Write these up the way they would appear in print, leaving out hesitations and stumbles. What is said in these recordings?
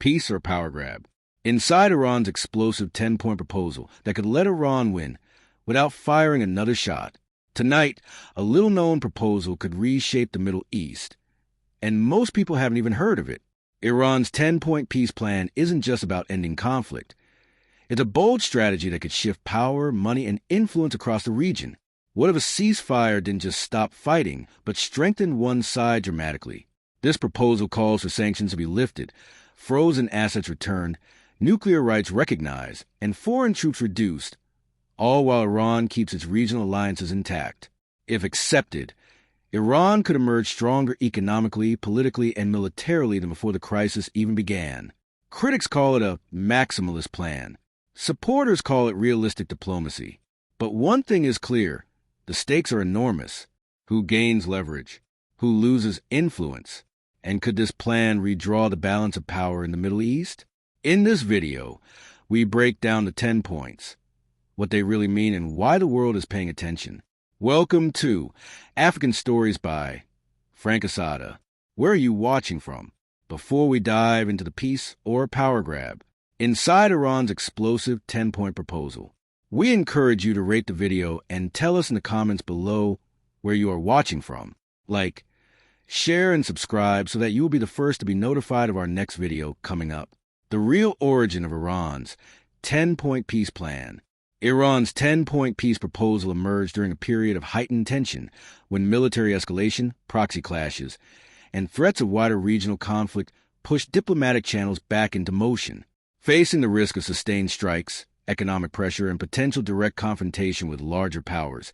Peace or power grab? Inside Iran's explosive 10-point proposal that could let Iran win without firing another shot. Tonight, a little-known proposal could reshape the Middle East, and most people haven't even heard of it. Iran's 10-point peace plan isn't just about ending conflict. It's a bold strategy that could shift power, money, and influence across the region. What if a ceasefire didn't just stop fighting, but strengthened one side dramatically? This proposal calls for sanctions to be lifted, frozen assets returned, nuclear rights recognized, and foreign troops reduced, all while Iran keeps its regional alliances intact. If accepted, Iran could emerge stronger economically, politically, and militarily than before the crisis even began. Critics call it a maximalist plan. Supporters call it realistic diplomacy. But one thing is clear: the stakes are enormous. Who gains leverage? Who loses influence? And could this plan redraw the balance of power in the Middle East? In this video, we break down the 10 points, what they really mean, and why the world is paying attention. Welcome to African Stories by Frank Asada. Where are you watching from? Before we dive into the peace or power grab, inside Iran's explosive 10-point proposal, we encourage you to rate the video and tell us in the comments below where you are watching from. Like, share, and subscribe so that you will be the first to be notified of our next video coming up. The real origin of Iran's 10-point peace plan. Iran's 10-point peace proposal emerged during a period of heightened tension when military escalation, proxy clashes, and threats of wider regional conflict pushed diplomatic channels back into motion. Facing the risk of sustained strikes, economic pressure, and potential direct confrontation with larger powers,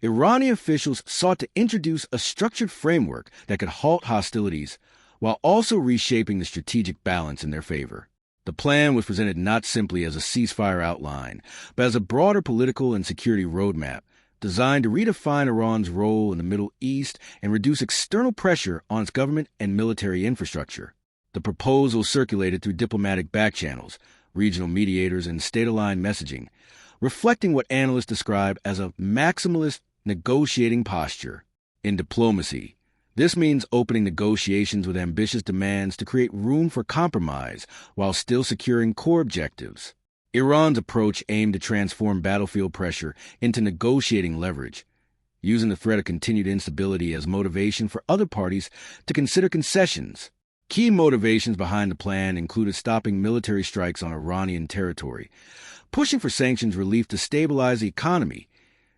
Iranian officials sought to introduce a structured framework that could halt hostilities while also reshaping the strategic balance in their favor. The plan was presented not simply as a ceasefire outline, but as a broader political and security roadmap designed to redefine Iran's role in the Middle East and reduce external pressure on its government and military infrastructure. The proposal circulated through diplomatic backchannels, regional mediators, and state-aligned messaging, reflecting what analysts describe as a maximalist negotiating posture. In diplomacy, this means opening negotiations with ambitious demands to create room for compromise while still securing core objectives. Iran's approach aimed to transform battlefield pressure into negotiating leverage, using the threat of continued instability as motivation for other parties to consider concessions. Key motivations behind the plan included stopping military strikes on Iranian territory, pushing for sanctions relief to stabilize the economy,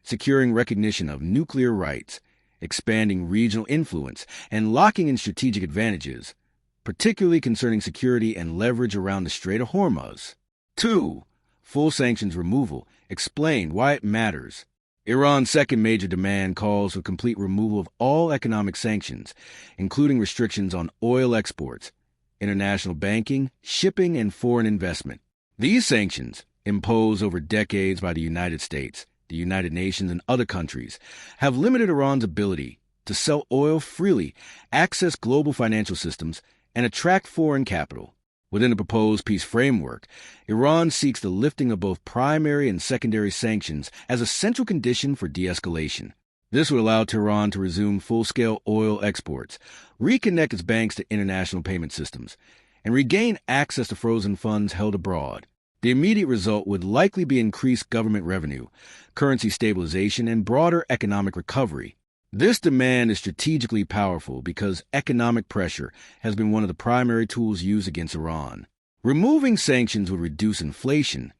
securing recognition of nuclear rights, expanding regional influence, and locking in strategic advantages, particularly concerning security and leverage around the Strait of Hormuz. 2. Full sanctions removal. Explain why it matters. Iran's second major demand calls for complete removal of all economic sanctions, including restrictions on oil exports, international banking, shipping, and foreign investment. These sanctions, imposed over decades by the United States, the United Nations, and other countries, have limited Iran's ability to sell oil freely, access global financial systems, and attract foreign capital. Within the proposed peace framework, Iran seeks the lifting of both primary and secondary sanctions as a central condition for de-escalation. This would allow Tehran to resume full-scale oil exports, reconnect its banks to international payment systems, and regain access to frozen funds held abroad. The immediate result would likely be increased government revenue, currency stabilization, and broader economic recovery. This demand is strategically powerful because economic pressure has been one of the primary tools used against Iran. Removing sanctions would reduce inflation,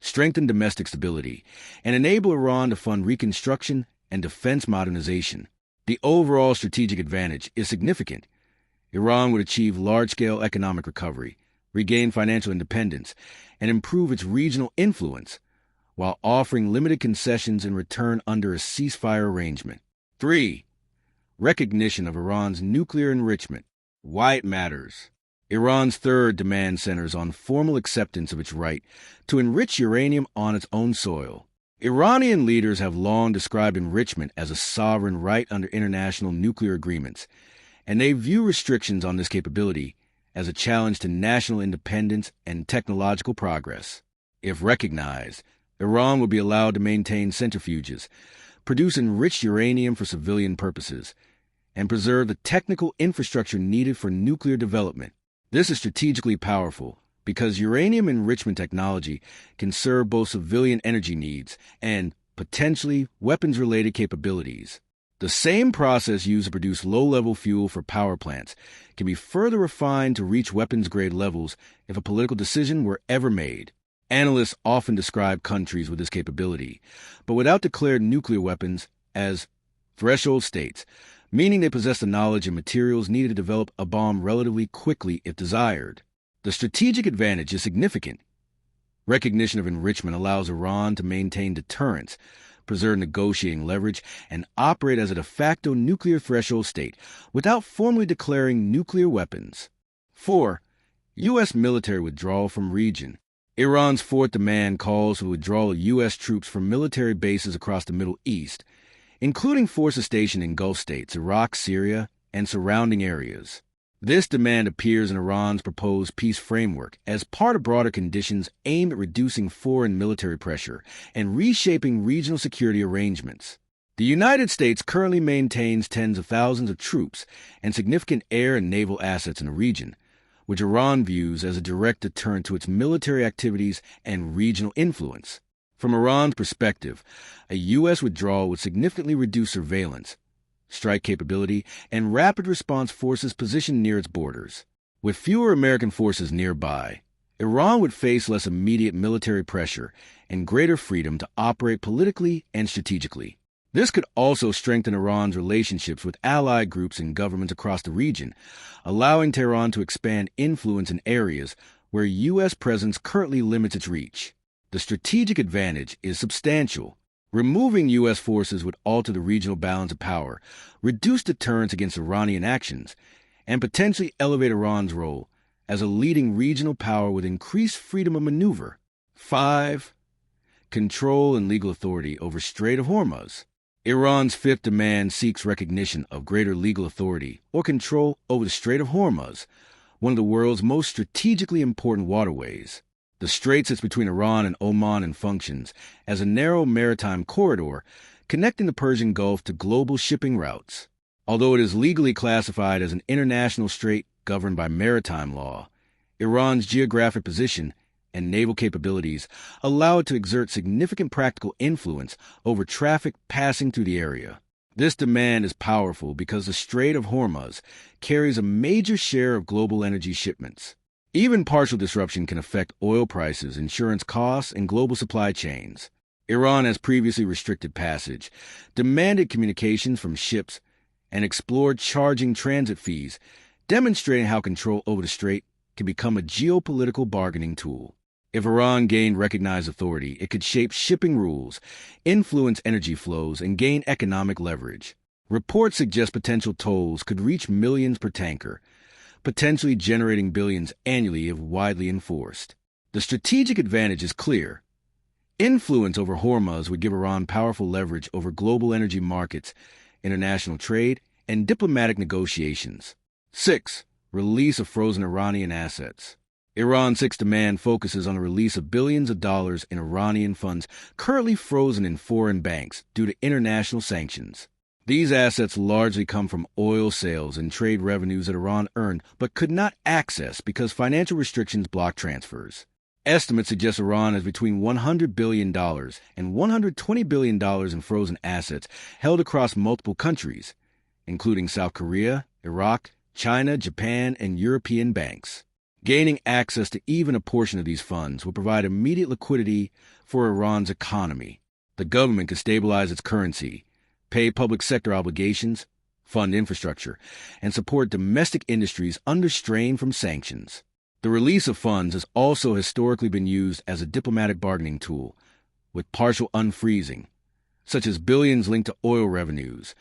strengthen domestic stability, and enable Iran to fund reconstruction and defense modernization. The overall strategic advantage is significant. Iran would achieve large-scale economic recovery, regain financial independence, and improve its regional influence, while offering limited concessions in return under a ceasefire arrangement. 3. Recognition of Iran's nuclear enrichment. Why it matters. Iran's third demand centers on formal acceptance of its right to enrich uranium on its own soil. Iranian leaders have long described enrichment as a sovereign right under international nuclear agreements, and they view restrictions on this capability as a challenge to national independence and technological progress. If recognized, Iran will be allowed to maintain centrifuges, produce enriched uranium for civilian purposes, and preserve the technical infrastructure needed for nuclear development. This is strategically powerful because uranium enrichment technology can serve both civilian energy needs and, potentially, weapons-related capabilities. The same process used to produce low-level fuel for power plants can be further refined to reach weapons-grade levels if a political decision were ever made. Analysts often describe countries with this capability, but without declared nuclear weapons, as threshold states, meaning they possess the knowledge and materials needed to develop a bomb relatively quickly if desired. The strategic advantage is significant. Recognition of enrichment allows Iran to maintain deterrence, preserve negotiating leverage, and operate as a de facto nuclear threshold state without formally declaring nuclear weapons. 4. U.S. military withdrawal from region. Iran's fourth demand calls for the withdrawal of U.S. troops from military bases across the Middle East, including forces stationed in Gulf states, Iraq, Syria, and surrounding areas. This demand appears in Iran's proposed peace framework as part of broader conditions aimed at reducing foreign military pressure and reshaping regional security arrangements. The United States currently maintains tens of thousands of troops and significant air and naval assets in the region, which Iran views as a direct deterrent to its military activities and regional influence. From Iran's perspective, a U.S. withdrawal would significantly reduce surveillance, strike capability, and rapid response forces positioned near its borders. With fewer American forces nearby, Iran would face less immediate military pressure and greater freedom to operate politically and strategically. This could also strengthen Iran's relationships with allied groups and governments across the region, allowing Tehran to expand influence in areas where U.S. presence currently limits its reach. The strategic advantage is substantial. Removing U.S. forces would alter the regional balance of power, reduce deterrence against Iranian actions, and potentially elevate Iran's role as a leading regional power with increased freedom of maneuver. 5. Control and legal authority over Strait of Hormuz. Iran's fifth demand seeks recognition of greater legal authority or control over the Strait of Hormuz, one of the world's most strategically important waterways. The strait sits between Iran and Oman and functions as a narrow maritime corridor connecting the Persian Gulf to global shipping routes. Although it is legally classified as an international strait governed by maritime law, Iran's geographic position and naval capabilities allow it to exert significant practical influence over traffic passing through the area. This demand is powerful because the Strait of Hormuz carries a major share of global energy shipments. Even partial disruption can affect oil prices, insurance costs, and global supply chains. Iran has previously restricted passage, demanded communications from ships, and explored charging transit fees, demonstrating how control over the strait can become a geopolitical bargaining tool. If Iran gained recognized authority, it could shape shipping rules, influence energy flows, and gain economic leverage. Reports suggest potential tolls could reach millions per tanker, potentially generating billions annually if widely enforced. The strategic advantage is clear. Influence over Hormuz would give Iran powerful leverage over global energy markets, international trade, and diplomatic negotiations. 6. Release of frozen Iranian assets. Iran's sixth demand focuses on the release of billions of dollars in Iranian funds currently frozen in foreign banks due to international sanctions. These assets largely come from oil sales and trade revenues that Iran earned but could not access because financial restrictions block transfers. Estimates suggest Iran has between $100 billion and $120 billion in frozen assets held across multiple countries, including South Korea, Iraq, China, Japan, and European banks. Gaining access to even a portion of these funds will provide immediate liquidity for Iran's economy. The government could stabilize its currency, pay public sector obligations, fund infrastructure, and support domestic industries under strain from sanctions. The release of funds has also historically been used as a diplomatic bargaining tool, with partial unfreezing, such as billions linked to oil revenues,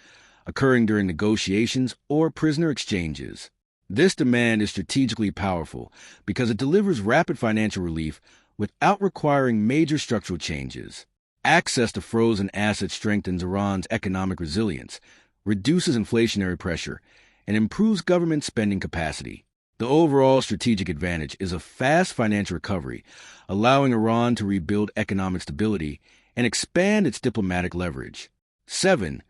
occurring during negotiations or prisoner exchanges. This demand is strategically powerful because it delivers rapid financial relief without requiring major structural changes. Access to frozen assets strengthens Iran's economic resilience, reduces inflationary pressure, and improves government spending capacity. The overall strategic advantage is a fast financial recovery, allowing Iran to rebuild economic stability and expand its diplomatic leverage. 7.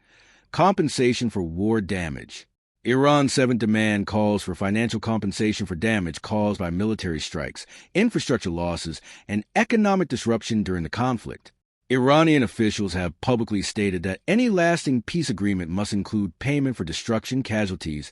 Compensation for war damage. Iran's seventh demand calls for financial compensation for damage caused by military strikes, infrastructure losses, and economic disruption during the conflict. Iranian officials have publicly stated that any lasting peace agreement must include payment for destruction, casualties,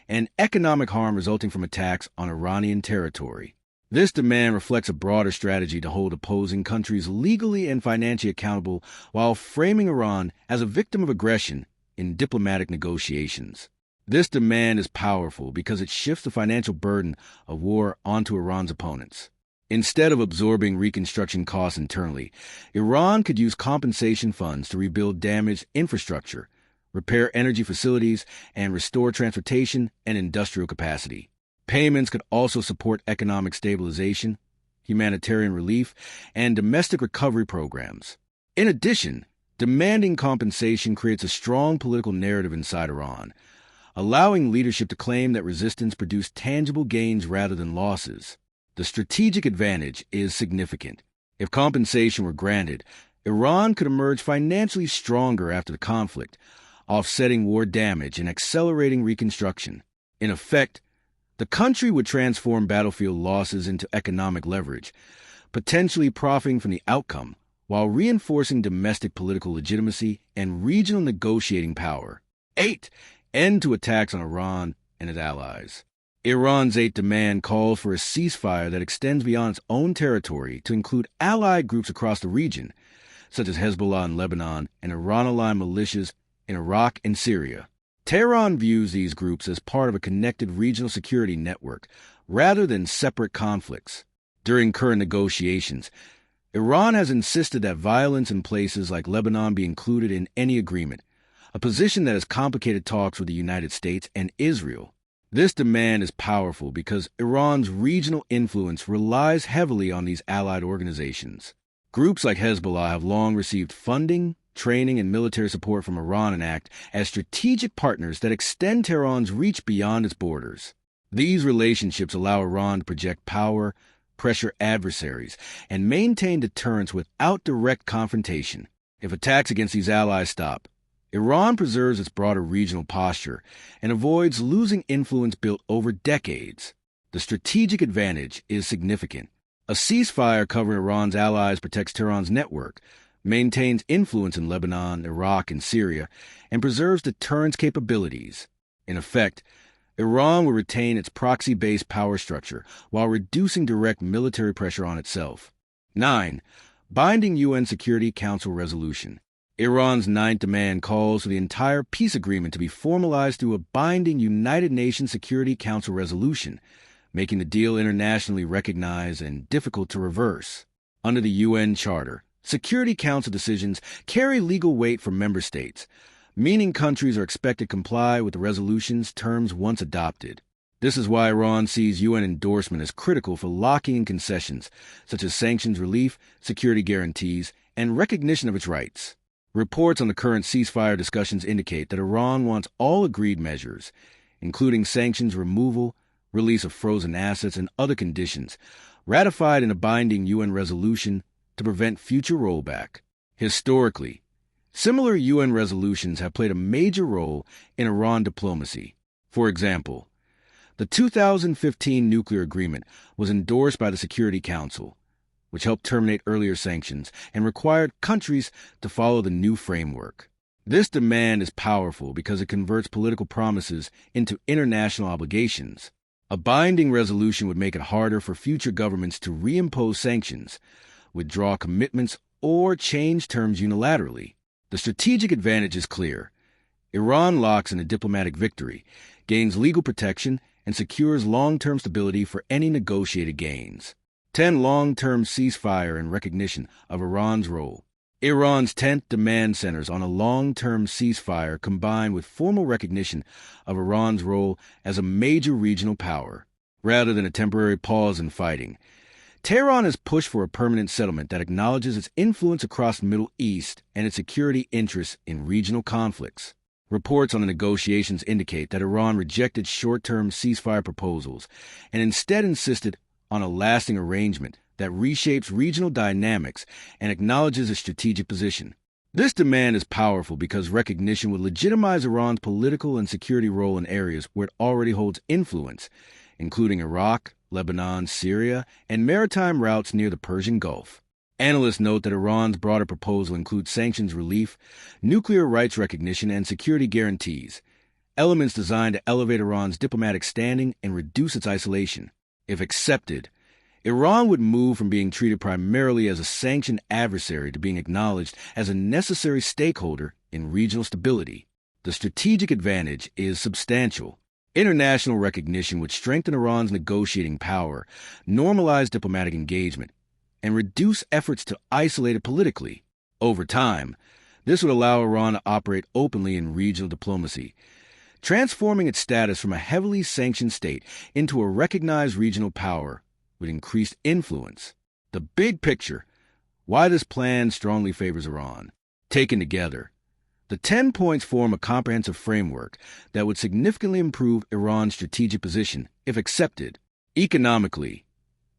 and economic harm resulting from attacks on Iranian territory. This demand reflects a broader strategy to hold opposing countries legally and financially accountable while framing Iran as a victim of aggression in diplomatic negotiations. This demand is powerful because it shifts the financial burden of war onto Iran's opponents. Instead of absorbing reconstruction costs internally, Iran could use compensation funds to rebuild damaged infrastructure, repair energy facilities, and restore transportation and industrial capacity. Payments could also support economic stabilization, humanitarian relief, and domestic recovery programs. In addition, demanding compensation creates a strong political narrative inside Iran, allowing leadership to claim that resistance produced tangible gains rather than losses. The strategic advantage is significant. If compensation were granted, Iran could emerge financially stronger after the conflict, offsetting war damage and accelerating reconstruction. In effect, the country would transform battlefield losses into economic leverage, potentially profiting from the outcome while reinforcing domestic political legitimacy and regional negotiating power. 8. End to attacks on Iran and its allies. Iran's eighth demand calls for a ceasefire that extends beyond its own territory to include allied groups across the region, such as Hezbollah in Lebanon and Iran-aligned militias in Iraq and Syria. Tehran views these groups as part of a connected regional security network rather than separate conflicts. During current negotiations, Iran has insisted that violence in places like Lebanon be included in any agreement, a position that has complicated talks with the United States and Israel. This demand is powerful because Iran's regional influence relies heavily on these allied organizations. Groups like Hezbollah have long received funding, training, and military support from Iran and act as strategic partners that extend Tehran's reach beyond its borders. These relationships allow Iran to project power, pressure adversaries, and maintain deterrence without direct confrontation. If attacks against these allies stop, Iran preserves its broader regional posture and avoids losing influence built over decades. The strategic advantage is significant. A ceasefire covering Iran's allies protects Tehran's network, maintains influence in Lebanon, Iraq, and Syria, and preserves deterrence capabilities. In effect, Iran will retain its proxy-based power structure while reducing direct military pressure on itself. 9. Binding UN Security Council resolution. Iran's ninth demand calls for the entire peace agreement to be formalized through a binding United Nations Security Council resolution, making the deal internationally recognized and difficult to reverse. Under the UN Charter, Security Council decisions carry legal weight for member states, meaning countries are expected to comply with the resolution's terms once adopted. This is why Iran sees UN endorsement as critical for locking in concessions, such as sanctions relief, security guarantees, and recognition of its rights. Reports on the current ceasefire discussions indicate that Iran wants all agreed measures, including sanctions removal, release of frozen assets, and other conditions, ratified in a binding UN resolution to prevent future rollback. Historically, similar UN resolutions have played a major role in Iran diplomacy. For example, the 2015 nuclear agreement was endorsed by the Security Council, which helped terminate earlier sanctions and required countries to follow the new framework. This demand is powerful because it converts political promises into international obligations. A binding resolution would make it harder for future governments to reimpose sanctions, withdraw commitments, or change terms unilaterally. The strategic advantage is clear. Iran locks in a diplomatic victory, gains legal protection, and secures long-term stability for any negotiated gains. 10. Long-term ceasefire and recognition of Iran's role. Iran's 10th demand centers on a long-term ceasefire combined with formal recognition of Iran's role as a major regional power, rather than a temporary pause in fighting. Tehran has pushed for a permanent settlement that acknowledges its influence across the Middle East and its security interests in regional conflicts. Reports on the negotiations indicate that Iran rejected short-term ceasefire proposals and instead insisted on a lasting arrangement that reshapes regional dynamics and acknowledges its strategic position. This demand is powerful because recognition would legitimize Iran's political and security role in areas where it already holds influence, including Iraq, Lebanon, Syria, and maritime routes near the Persian Gulf. Analysts note that Iran's broader proposal includes sanctions relief, nuclear rights recognition, and security guarantees, elements designed to elevate Iran's diplomatic standing and reduce its isolation. If accepted, Iran would move from being treated primarily as a sanctioned adversary to being acknowledged as a necessary stakeholder in regional stability. The strategic advantage is substantial. International recognition would strengthen Iran's negotiating power, normalize diplomatic engagement, and reduce efforts to isolate it politically. Over time, this would allow Iran to operate openly in regional diplomacy, transforming its status from a heavily sanctioned state into a recognized regional power with increased influence. The big picture, why this plan strongly favors Iran. Taken together, the 10 points form a comprehensive framework that would significantly improve Iran's strategic position if accepted. Economically,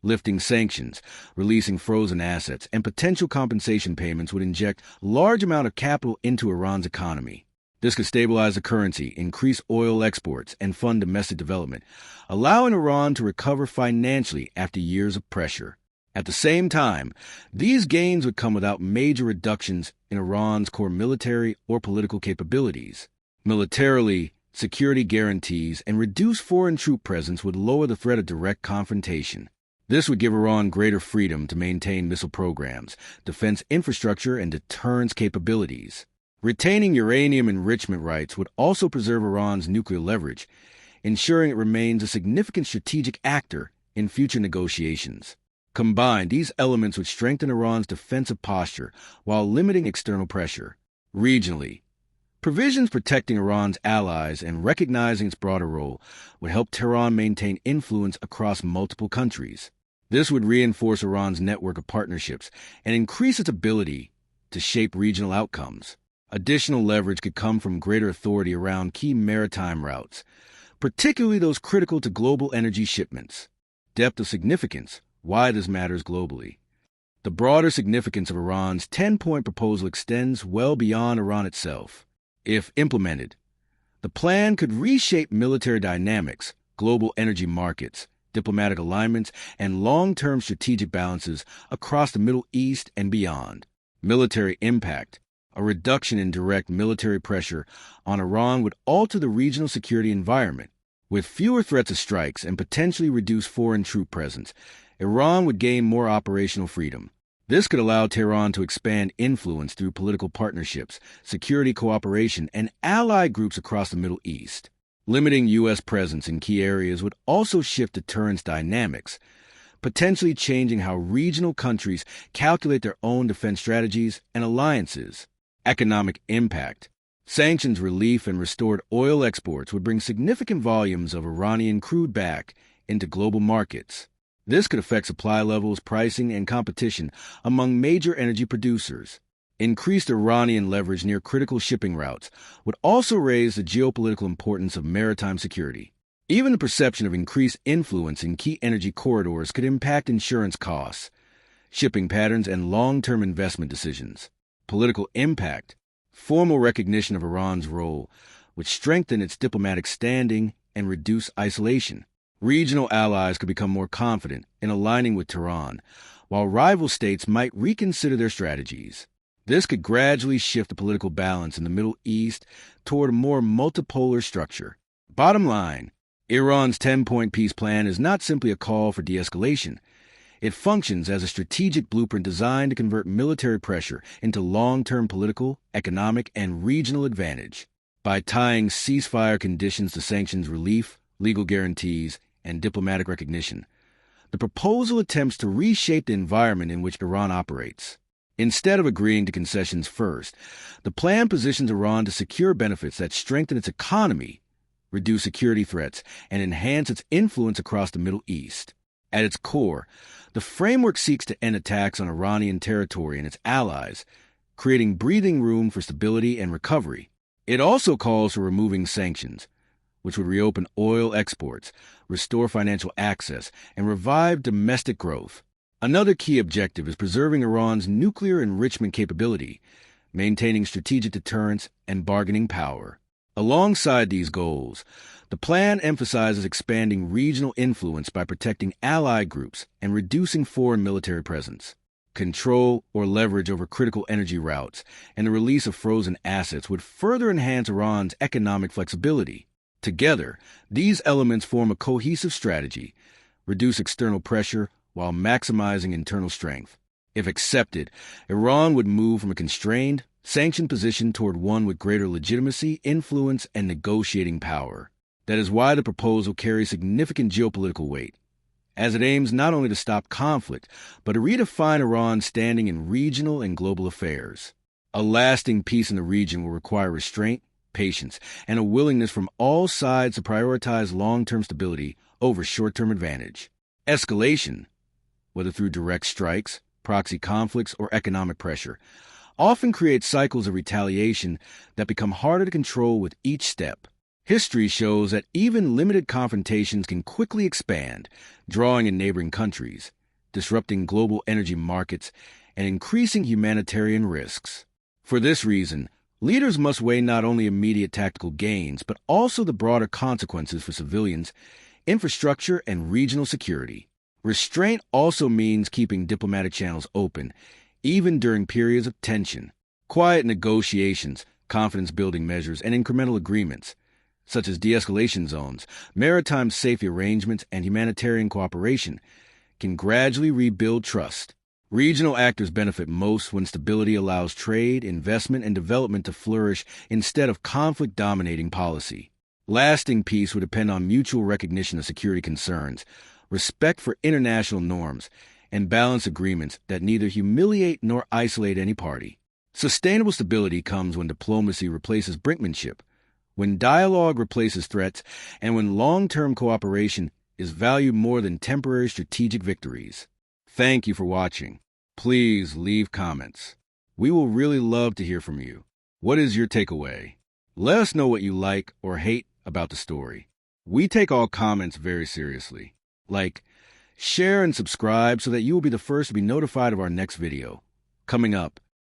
lifting sanctions, releasing frozen assets, and potential compensation payments would inject large amount of capital into Iran's economy. This could stabilize the currency, increase oil exports, and fund domestic development, allowing Iran to recover financially after years of pressure. At the same time, these gains would come without major reductions in Iran's core military or political capabilities. Militarily, security guarantees and reduced foreign troop presence would lower the threat of direct confrontation. This would give Iran greater freedom to maintain missile programs, defense infrastructure, and deterrence capabilities. Retaining uranium enrichment rights would also preserve Iran's nuclear leverage, ensuring it remains a significant strategic actor in future negotiations. Combined, these elements would strengthen Iran's defensive posture while limiting external pressure. Regionally, provisions protecting Iran's allies and recognizing its broader role would help Tehran maintain influence across multiple countries. This would reinforce Iran's network of partnerships and increase its ability to shape regional outcomes. Additional leverage could come from greater authority around key maritime routes, particularly those critical to global energy shipments. Depth of significance, why this matters globally. The broader significance of Iran's 10-point proposal extends well beyond Iran itself. If implemented, the plan could reshape military dynamics, global energy markets, diplomatic alignments, and long-term strategic balances across the Middle East and beyond. Military impact. A reduction in direct military pressure on Iran would alter the regional security environment. With fewer threats of strikes and potentially reduced foreign troop presence, Iran would gain more operational freedom. This could allow Tehran to expand influence through political partnerships, security cooperation, and allied groups across the Middle East. Limiting U.S. presence in key areas would also shift deterrence dynamics, potentially changing how regional countries calculate their own defense strategies and alliances. Economic impact. Sanctions relief and restored oil exports would bring significant volumes of Iranian crude back into global markets. This could affect supply levels, pricing, and competition among major energy producers. Increased Iranian leverage near critical shipping routes would also raise the geopolitical importance of maritime security. Even the perception of increased influence in key energy corridors could impact insurance costs, shipping patterns, and long-term investment decisions. Political impact. Formal recognition of Iran's role would strengthen its diplomatic standing and reduce isolation. Regional allies could become more confident in aligning with Tehran, while rival states might reconsider their strategies. This could gradually shift the political balance in the Middle East toward a more multipolar structure. Bottom line, Iran's 10-point peace plan is not simply a call for de-escalation. It functions as a strategic blueprint designed to convert military pressure into long-term political, economic, and regional advantage. By tying ceasefire conditions to sanctions relief, legal guarantees, and diplomatic recognition, the proposal attempts to reshape the environment in which Iran operates. Instead of agreeing to concessions first, the plan positions Iran to secure benefits that strengthen its economy, reduce security threats, and enhance its influence across the Middle East. At its core, the framework seeks to end attacks on Iranian territory and its allies, creating breathing room for stability and recovery. It also calls for removing sanctions, which would reopen oil exports, restore financial access, and revive domestic growth. Another key objective is preserving Iran's nuclear enrichment capability, maintaining strategic deterrence and bargaining power. Alongside these goals, the plan emphasizes expanding regional influence by protecting allied groups and reducing foreign military presence. Control or leverage over critical energy routes and the release of frozen assets would further enhance Iran's economic flexibility. Together, these elements form a cohesive strategy, reduce external pressure while maximizing internal strength. If accepted, Iran would move from a constrained, sanctioned position toward one with greater legitimacy, influence, and negotiating power. That is why the proposal carries significant geopolitical weight, as it aims not only to stop conflict, but to redefine Iran's standing in regional and global affairs. A lasting peace in the region will require restraint, patience, and a willingness from all sides to prioritize long-term stability over short-term advantage. Escalation, whether through direct strikes, proxy conflicts, or economic pressure, often creates cycles of retaliation that become harder to control with each step. History shows that even limited confrontations can quickly expand, drawing in neighboring countries, disrupting global energy markets, and increasing humanitarian risks. For this reason, leaders must weigh not only immediate tactical gains, but also the broader consequences for civilians, infrastructure, and regional security. Restraint also means keeping diplomatic channels open, even during periods of tension. Quiet negotiations, confidence-building measures, and incremental agreements, such as de-escalation zones, maritime safety arrangements, and humanitarian cooperation, can gradually rebuild trust. Regional actors benefit most when stability allows trade, investment, and development to flourish instead of conflict-dominating policy. Lasting peace would depend on mutual recognition of security concerns, respect for international norms, and balanced agreements that neither humiliate nor isolate any party. Sustainable stability comes when diplomacy replaces brinkmanship, when dialogue replaces threats, and when long-term cooperation is valued more than temporary strategic victories. Thank you for watching. Please leave comments. We will really love to hear from you. What is your takeaway? Let us know what you like or hate about the story. We take all comments very seriously. Like, share and subscribe so that you will be the first to be notified of our next video. Coming up,